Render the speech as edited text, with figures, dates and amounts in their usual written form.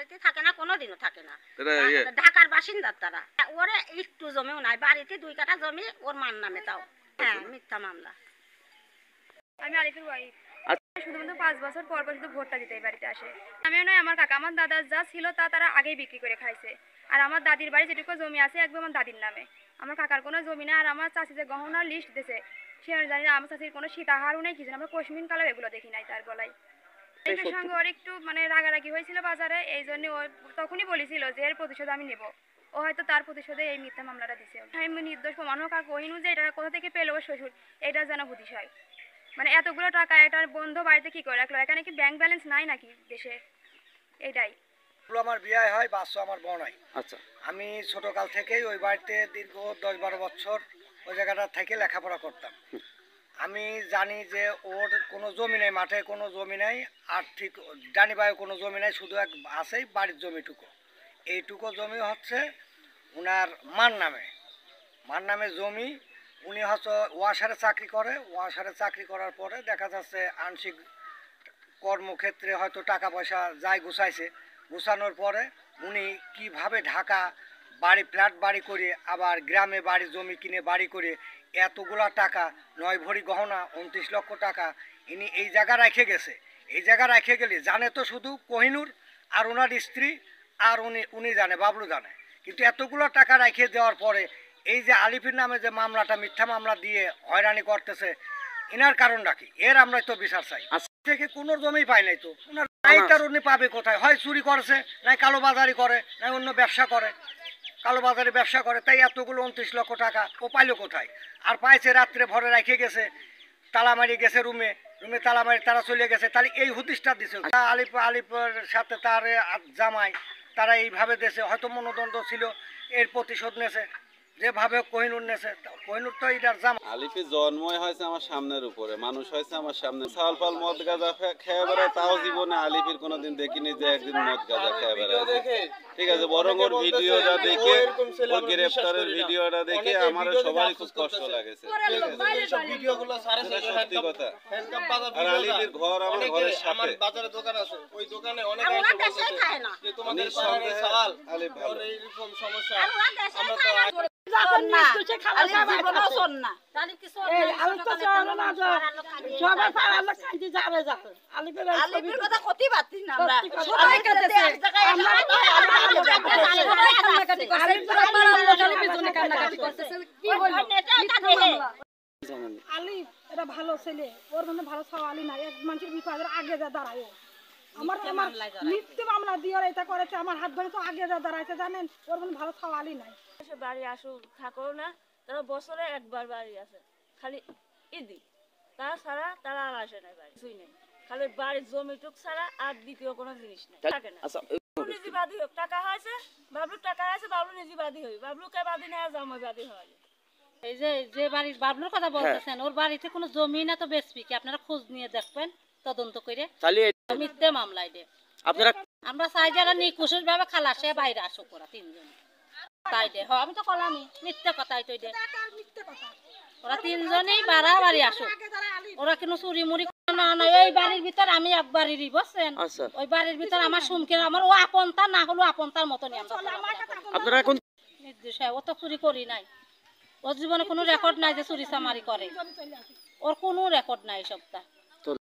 বাড়িতে থাকে না, কোনোদিনও থাকে না। ঢাকার বাসিন্দা তারা। ওরে একটু জমিও নাই, বাড়িতে 2 কাঠা জমি ওর মার নামে, তাও হ্যাঁ মিথ্যা মামলা। আমি আলিপুর ওয়াইফ। শুধুমাত্র 5 বছর পর পর শুধু ভোটটা দিতে এই বাড়িতে আসে। আমিও নয়, আমার কাকা, আমার দাদা যা ছিল তা তারা আগেই বিক্রি করে খাইছে। আর আমার দাদির বাড়ি যেটুকু জমি আছে একদম আমার দাদির নামে, আমার কাকার কোনো জমি না। আর আমার চাচি যে গহনার লিস্ট দিয়েছে সে জানি না, আমার চাচির কোনো সীতাহারও নেই, কিছু না, আমরা পশ্চিম কালার এগুলো দেখি নাই তার গলায়। এটার সঙ্গে ওর একটু মানে রাগারাগি হয়েছিল বাজারে, এই জন্য ও তখনই বলেছিল যে এর প্রতিশোধ আমি নেব। ও হয়তো তার প্রতিশোধে এই মিথ্যা মামলাটা দিছে। আমি নির্দোষ প্রমাণ হোক আর কহিনু যে এটা কোথা থেকে পেলো ওর শ্বশুর, এটা যেন বুঝিস হয়। মানে এতগুলো টাকা এটার বন্ধু বাড়িতে কি করে রাখলো? এখানে কি ব্যাংক ব্যালেন্স নাই নাকি দেশে? এটাই। আমার বিয়ে হয়, বাচ্চা আমার বোন হয়। আচ্ছা, আমি ছোটকাল থেকেই ওই বাড়িতে দীর্ঘ 10-12 বছর ওই জায়গাটা থেকে লেখাপড়া করতাম। আমি জানি যে ওর কোনো জমি নেই, মাঠে কোনো জমি নেই, আর্থিক ডানি বায়ু কোনো জমি নেই, শুধু এক আছেই বাড়ির জমিটুকু। এইটুকু জমি হচ্ছে ওনার মার নামে জমি। উনি হয়তো ওয়াসারে চাকরি করে, ওয়াসারে চাকরি করার পরে দেখা যাচ্ছে আংশিক কর্মক্ষেত্রে হয়তো টাকা পয়সা যায় গুছাইছে, গুছানোর পরে উনি কিভাবে ঢাকা বাড়ি ফ্ল্যাট বাড়ি করে আবার গ্রামে বাড়ি জমি কিনে বাড়ি করে এতগুলা টাকা 9 ভরি গহনা 29 লক্ষ টাকা ইনি এই জায়গা রেখে গেছে। এই জায়গা রেখে গেলে জানে তো শুধু কোহিনুর আর ওনার স্ত্রী, আর উনি জানে, বাবলু জানে। কিন্তু এতগুলো টাকা রেখে দেওয়ার পরে এই যে আলিফের নামে যে মামলাটা মিথ্যা মামলা দিয়ে হয়রানি করতেছে, এনার কারণটা কি? এর আমরা তো বিচার চাই। থেকে কোনো জমি পায় নাই তো, ওনার তার উনি পাবে কোথায়? হয় চুরি করেছে, নাই কালোবাজারি করে, নাই অন্য ব্যবসা করে, কালোবাজারি ব্যবসা করে, তাই এতগুলো 29 লক্ষ টাকা ও পাইলো কোথায়? আর পাইছে রাত্রে ভরে রেখে গেছে, তালা মারি গেছে, রুমে তালা মারি তারা চলে গেছে। তাহলে এই হুদিসটা দিছে আলিপের সাথে তার জামাই, তারা এইভাবে দেশে হয়তো মনোদ্বন্দ্ব ছিল, এর প্রতিশোধ নেছে যেভাবে কোহিনুর নেছে। কোহিনুর তো এটার জামাই। আলিফের জন্মই হয়েছে আমার সামনের উপরে, মানুষ হয়েছে আমার সামনে। চাল পাল মদ গাঁজা খেয়ে বেড়ায়, তাও জীবনে আলিফের কোনোদিন দেখিনি যে একদিন মদ গাঁজা খেয়ে বেড়ায়। ঠিক আছে, বরং ওর ভিডিওটা দেখে, ওর গ্রেফতারের ভিডিওটা দেখে আমার সবারই খুব কষ্ট লাগেছে। সত্যি কথা। আর আলিফের ঘর আমার ঘরের সাথে, বাজারে দোকান আছে, ওই দোকানে অনেক আলিফ ভালো। এইরকম সমস্যা আলিফ এটা ভালো ছেলে, ওর মধ্যে ভালো ছাওয়ালি নাই, এক মানুষের বিপদের আগে যা দাঁড়ায়। আমার মিথ্যে মামলা দিয়ে এটা করেছে, আমার হাত ধরে তো আগে যা দাঁড়াইছে, জানেন? ওর মধ্যে ভালো ছাওয়ালি নাই। বাড়ি আসুক থাকো না, তারা বছরে একবার বাড়ি আসে, খালি ঈদি, তাছাড়া তারা আর আসে না, বাড়ি কিছুই নেই, খালি বাড়ির জমিটুক ছাড়া আর দ্বিতীয় কোনো জিনিস নেই, থাকে না। নিজে বাদী হোক, টাকা হয়েছে বাবলুর, টাকা আছে বাবলু নিজে বাদী হই, বাবলুকে বাদী নেওয়া জামাই বাদী হয়। এই যে বাড়ির বাবলুর কথা বলতেছেন, ওর বাড়িতে কোনো জমি না তো বেচবি কি? আপনারা খোঁজ নিয়ে দেখবেন, তদন্ত করে। মিথ্যে মামলা এটা আপনারা, আমরা চাই যারা নিকুশের ভাবে খালাসে বাইরে আসুক ওরা 3 জন, তাই দে। আমি তো কলামি মিথ্যে কথাই তো দে, ওরা 3 জনেই বাড়াবাড়ি আসুক, ওরা কোনো চুরি মুড়ি না নয়। ওই বাড়ির ভিতর আমি একবারই বসছেন, ওই বাড়ির ভিতর আমার সুমকের আমার ও আপনতা না হলো আপনতার মতনই আমরা। আপনারা এখন নির্দোষ, ও তো চুরি করি নাই, ওর জীবনে কোনো রেকর্ড নাই যে চুরি চামারি করে, ওর কোনো রেকর্ড নাই সবটা।